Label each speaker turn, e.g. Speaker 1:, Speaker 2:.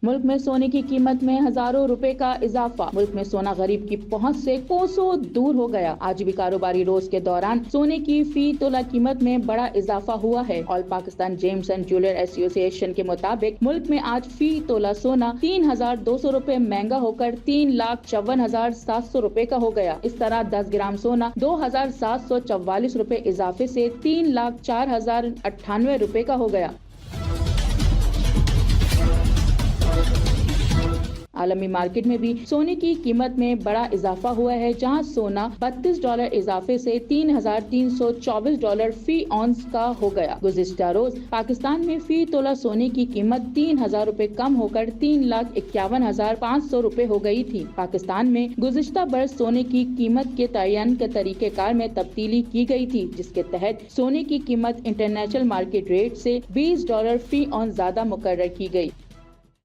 Speaker 1: ملک میں سونے کی قیمت میں ہزاروں روپے کا اضافہ، ملک میں سونا غریب کی پہنچ سے کوسوں دور ہو گیا۔ آج بھی کاروباری روز کے دوران سونے کی فی تولہ قیمت میں بڑا اضافہ ہوا ہے۔ آل پاکستان جیمز اینڈ جیولر ایسوسی ایشن کے مطابق ملک میں آج فی تولہ سونا 3,200 روپے مہنگا ہو کر 3,54,700 روپے کا ہو گیا۔ اس طرح 10 گرام سونا 2,744 روپے اضافے سے 3,04,098 روپے کا ہو گیا۔ عالمی مارکیٹ میں بھی سونے کی قیمت میں بڑا اضافہ ہوا ہے، جہاں سونا $32 اضافے سے $3,324 فی اونس کا ہو گیا۔ گزشتہ روز پاکستان میں فی تولہ سونے کی قیمت 3,000 روپے کم ہو کر 3,51,500 روپے ہو گئی تھی۔ پاکستان میں گزشتہ برس سونے کی قیمت کے تعین کے طریقہ کار میں تبدیلی کی گئی تھی، جس کے تحت سونے کی قیمت انٹرنیشنل مارکیٹ ریٹ سے $20 فی اونس زیادہ مقرر کی گئی۔